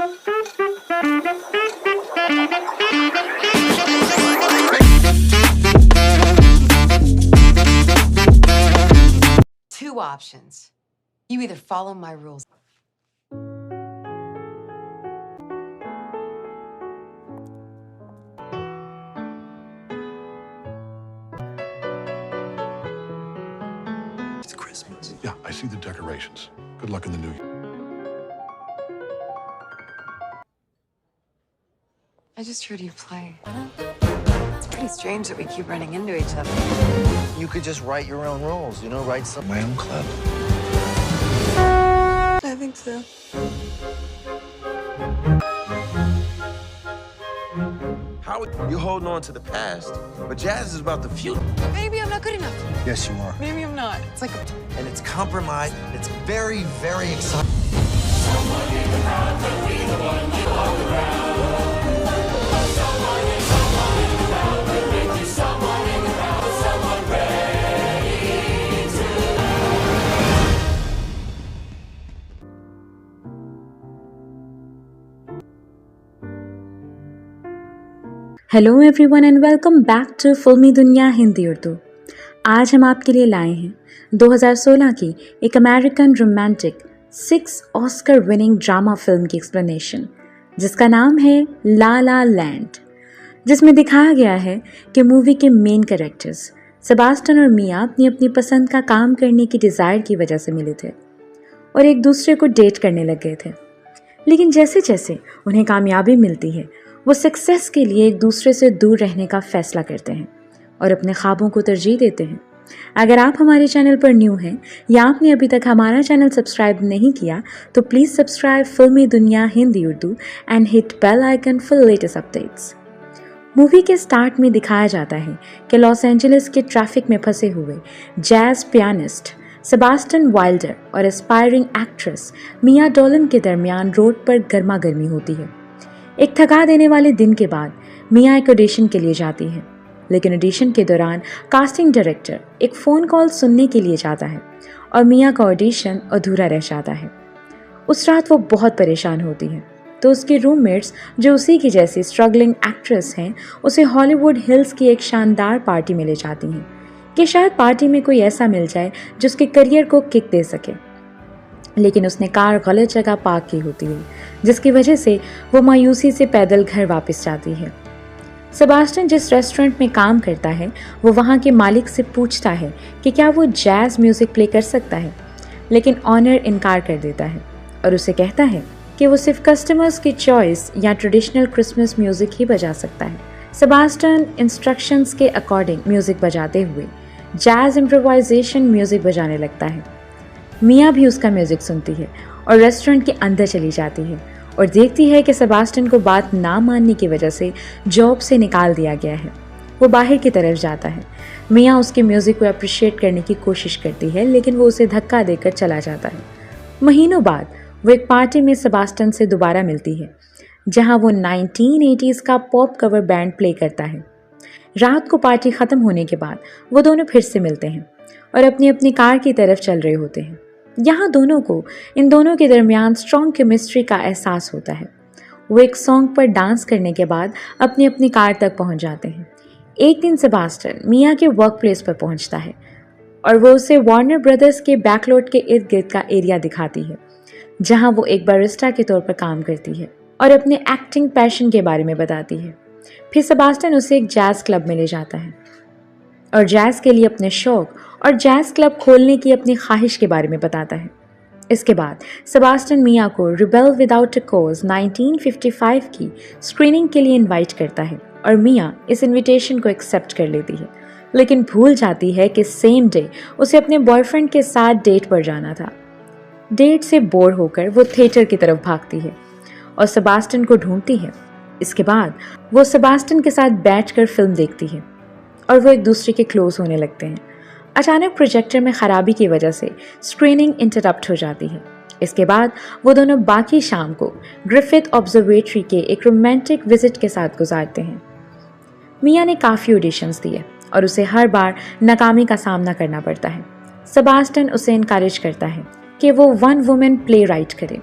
Two options. You either follow my rules. It's Christmas. Yeah, I see the decorations. Good luck in the new year. I just heard you play. It's pretty strange that we keep running into each other. You could just write your own rules, write some my own club. I think so. How you holding on to the past, but jazz is about the future. Maybe I'm not good enough. Yes, you are. Maybe I'm not. It's like And it's compromised. It's very, very exciting. Hello everyone and welcome back to Filmy Duniya Hindi Urdu. आज हम आपके लिए लाए हैं 2016 की एक American romantic 6 Oscar winning drama film की explanation, जिसका नाम है ला ला लैंड, जिसमें दिखाया गया है कि मूवी के मेन कैरेक्टर्स सेबास्टियन और मिया अपनी अपनी पसंद का काम करने की डिज़ायर की वजह से मिले थे और एक दूसरे को डेट करने लग गए थे। लेकिन जैसे जैसे उन्हें कामयाबी मिलती है, वो सक्सेस के लिए एक दूसरे से दूर रहने का फैसला करते हैं और अपने ख्वाबों को तरजीह देते हैं। अगर आप हमारे चैनल पर न्यू हैं या आपने अभी तक हमारा चैनल सब्सक्राइब नहीं किया तो please subscribe Filmy Duniya Hindi Urdu and hit bell icon for latest updates. Movie के स्टार्ट में दिखाया जाता है कि लॉस एंजलिस के ट्रैफिक में फंसे हुए जैज पियानिस्ट सेबास्टियन वाइल्डर और एस्पायरिंग एक्ट्रेस मिया डोलन के दरमियान रोड पर गर्मा गर्मी होती है। एक थका देने वाले दिन के बाद मिया एक ऑडिशन के लिए जाती है, लेकिन ऑडिशन के दौरान कास्टिंग डायरेक्टर एक फ़ोन कॉल सुनने के लिए जाता है और मिया का ऑडिशन अधूरा रह जाता है। उस रात वो बहुत परेशान होती है, तो उसके रूममेट्स जो उसी की जैसी स्ट्रगलिंग एक्ट्रेस हैं उसे हॉलीवुड हिल्स की एक शानदार पार्टी में ले जाती हैं कि शायद पार्टी में कोई ऐसा मिल जाए जो उसके करियर को किक दे सके। लेकिन उसने कार गलत जगह पार्क की होती है, जिसकी वजह से वो मायूसी से पैदल घर वापस जाती है। सेबास्टियन जिस रेस्टोरेंट में काम करता है वो वहाँ के मालिक से पूछता है कि क्या वो जैज़ म्यूज़िक प्ले कर सकता है, लेकिन ऑनर इनकार कर देता है और उसे कहता है कि वो सिर्फ कस्टमर्स की चॉइस या ट्रेडिशनल क्रिसमस म्यूज़िक ही बजा सकता है। सेबास्टियन इंस्ट्रक्शंस के अकॉर्डिंग म्यूज़िक बजाते हुए जैज़ इम्प्रोवाइजेशन म्यूज़िक बजाने लगता है। मिया भी उसका म्यूज़िक सुनती है और रेस्टोरेंट के अंदर चली जाती है और देखती है कि सेबास्टियन को बात ना मानने की वजह से जॉब से निकाल दिया गया है। वो बाहर की तरफ जाता है। मिया उसके म्यूज़िक को अप्रिशिएट करने की कोशिश करती है, लेकिन वो उसे धक्का देकर चला जाता है। महीनों बाद वो एक पार्टी में सेबास्टियन से दोबारा मिलती है, जहाँ वो 1980s का पॉप कवर बैंड प्ले करता है। रात को पार्टी ख़त्म होने के बाद वो दोनों फिर से मिलते हैं और अपनी अपनी कार की तरफ चल रहे होते हैं। यहाँ दोनों को इन दोनों के दरमियान स्ट्रॉन्ग केमिस्ट्री का एहसास होता है। वो एक सॉन्ग पर डांस करने के बाद अपनी अपनी कार तक पहुँच जाते हैं। एक दिन सेबास्टियन मिया के वर्क प्लेस पर पहुँचता है और वो उसे वार्नर ब्रदर्स के बैकलॉट के इर्द गिर्द का एरिया दिखाती है, जहाँ वो एक बैरिस्टा के तौर पर काम करती है और अपने एक्टिंग पैशन के बारे में बताती है। फिर सेबास्टियन उसे एक जैज़ क्लब में ले जाता है और जैज़ के लिए अपने शौक और जैज़ क्लब खोलने की अपनी ख्वाहिश के बारे में बताता है। इसके बाद सेबास्टियन मिया को रिबेल विदाउट अ कॉज 1955 की स्क्रीनिंग के लिए इनवाइट करता है और मिया इस इनविटेशन को एक्सेप्ट कर लेती है, लेकिन भूल जाती है कि सेम डे उसे अपने बॉयफ्रेंड के साथ डेट पर जाना था। डेट से बोर होकर वो थिएटर की तरफ भागती है और सेबास्टियन को ढूंढती है। इसके बाद वो सेबास्टियन के साथ बैठकर फिल्म देखती है और वो एक दूसरे के क्लोज होने लगते हैं। अचानक प्रोजेक्टर में ख़राबी की वजह से स्क्रीनिंग इंटरप्ट हो जाती है। इसके बाद वो दोनों बाकी शाम को ग्रिफिथ ऑब्जर्वेटरी के एक रोमांटिक विजिट के साथ गुजारते हैं। मिया ने काफ़ी ऑडिशंस दिए और उसे हर बार नाकामी का सामना करना पड़ता है। सेबास्टियन उसे इनकरेज करता है कि वो वन वुमेन प्ले राइट करे।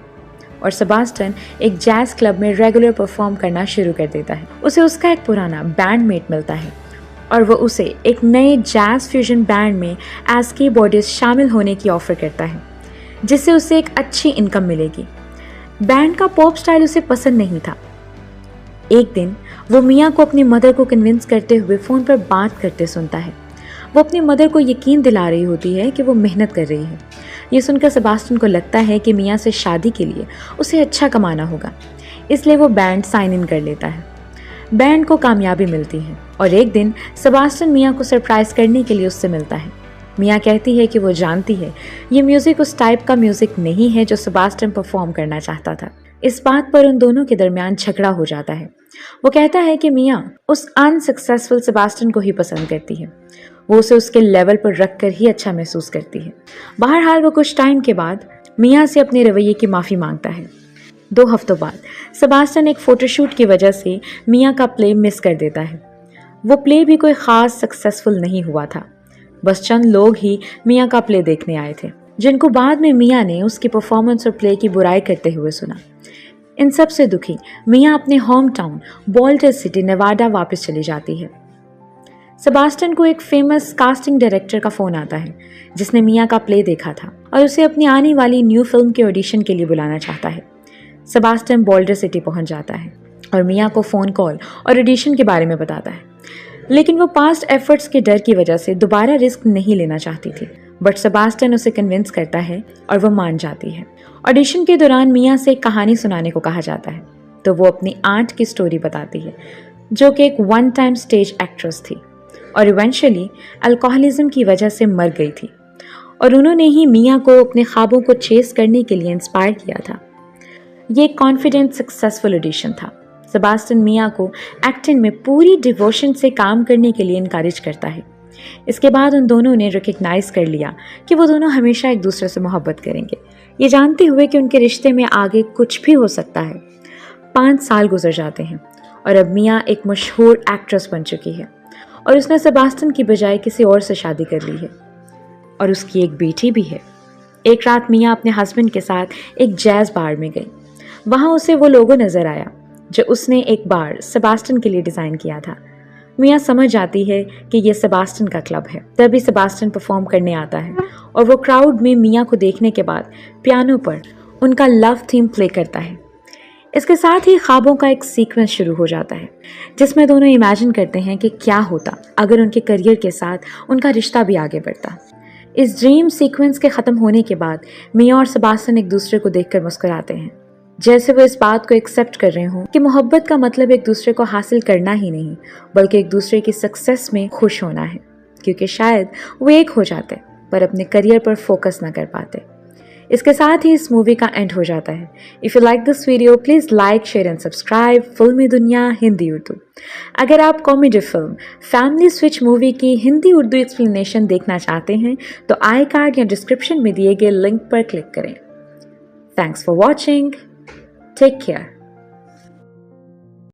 और सेबास्टियन एक जैज क्लब में रेगुलर परफॉर्म करना शुरू कर देता है। उसे उसका एक पुराना बैंडमेट मिलता है और वो उसे एक नए जैज फ्यूजन बैंड में एज कीबोर्डिस्ट शामिल होने की ऑफर करता है, जिससे उसे एक अच्छी इनकम मिलेगी। बैंड का पॉप स्टाइल उसे पसंद नहीं था। एक दिन वो मिया को अपनी मदर को कन्विंस करते हुए फ़ोन पर बात करते सुनता है। वो अपनी मदर को यकीन दिला रही होती है कि वो मेहनत कर रही है। ये सुनकर सेबास्टियन को लगता है कि मिया से शादी के लिए उसे अच्छा कमाना होगा, इसलिए वो बैंड साइन इन कर लेता है। बैंड को कामयाबी मिलती है और एक दिन सेबास्टियन मिया को सरप्राइज करने के लिए उससे मिलता है। मिया कहती है कि वो जानती है ये म्यूज़िक उस टाइप का म्यूज़िक नहीं है जो सेबास्टियन परफॉर्म करना चाहता था। इस बात पर उन दोनों के दरमियान झगड़ा हो जाता है। वो कहता है कि मिया उस अनसक्सेसफुल सेबास्टियन को ही पसंद करती है, वो उसे उसके लेवल पर रख कर ही अच्छा महसूस करती है। बहरहाल वो कुछ टाइम के बाद मिया से अपने रवैये की माफ़ी मांगता है। 2 हफ्तों बाद सेबास्टियन एक फ़ोटोशूट की वजह से मिया का प्ले मिस कर देता है। वो प्ले भी कोई ख़ास सक्सेसफुल नहीं हुआ था, बस चंद लोग ही मिया का प्ले देखने आए थे, जिनको बाद में मिया ने उसकी परफॉर्मेंस और प्ले की बुराई करते हुए सुना। इन सब से दुखी मिया अपने होम टाउन बॉल्डर सिटी नेवाडा वापस चली जाती है। सेबास्टियन को एक फेमस कास्टिंग डायरेक्टर का फ़ोन आता है, जिसने मिया का प्ले देखा था और उसे अपनी आने वाली न्यू फिल्म के ऑडिशन के लिए बुलाना चाहता है। सेबास्टियन बॉल्डर सिटी पहुंच जाता है और मिया को फ़ोन कॉल और ऑडिशन के बारे में बताता है, लेकिन वो पास्ट एफर्ट्स के डर की वजह से दोबारा रिस्क नहीं लेना चाहती थी। बट सेबास्टियन उसे कन्विंस करता है और वो मान जाती है। ऑडिशन के दौरान मिया से एक कहानी सुनाने को कहा जाता है, तो वो अपनी आंट की स्टोरी बताती है, जो कि एक 1 टाइम स्टेज एक्ट्रेस थी और इवेंचुअली अल्कोहलिज्म की वजह से मर गई थी, और उन्होंने ही मिया को अपने ख्वाबों को चेस करने के लिए इंस्पायर किया था। ये एक कॉन्फिडेंट सक्सेसफुल ऑडिशन था। सेबास्टियन मिया को एक्टिंग में पूरी डिवोशन से काम करने के लिए इनकरेज करता है। इसके बाद उन दोनों ने रिकग्नाइज कर लिया कि वो दोनों हमेशा एक दूसरे से मोहब्बत करेंगे, ये जानते हुए कि उनके रिश्ते में आगे कुछ भी हो सकता है। 5 साल गुजर जाते हैं और अब मिया एक मशहूर एक्ट्रेस बन चुकी है और उसने सेबास्टियन की बजाय किसी और से शादी कर ली है और उसकी एक बेटी भी है। एक रात मिया अपने हस्बैंड के साथ एक जैज बार में गई। वहाँ उसे वो लोगो नज़र आया जो उसने एक बार सेबास्टियन के लिए डिज़ाइन किया था। मिया समझ जाती है कि ये सेबास्टियन का क्लब है। तभी सेबास्टियन परफॉर्म करने आता है और वो क्राउड में मिया को देखने के बाद पियानो पर उनका लव थीम प्ले करता है। इसके साथ ही ख्वाबों का एक सीक्वेंस शुरू हो जाता है, जिसमें दोनों इमेजिन करते हैं कि क्या होता अगर उनके करियर के साथ उनका रिश्ता भी आगे बढ़ता। इस ड्रीम सीक्वेंस के ख़त्म होने के बाद मिया और सेबास्टियन एक दूसरे को देखकर मुस्कुराते हैं, जैसे वो इस बात को एक्सेप्ट कर रहे हों कि मोहब्बत का मतलब एक दूसरे को हासिल करना ही नहीं, बल्कि एक दूसरे की सक्सेस में खुश होना है, क्योंकि शायद वो एक हो जाते पर अपने करियर पर फोकस ना कर पाते। इसके साथ ही इस मूवी का एंड हो जाता है। If you like this video please like, share and subscribe Filmy Duniya Hindi Urdu. अगर आप comedy film family switch movie की हिंदी उर्दू एक्सप्लेनेशन देखना चाहते हैं तो आई कार्ड या डिस्क्रिप्शन में दिए गए लिंक पर क्लिक करें। Thanks for watching. Take care.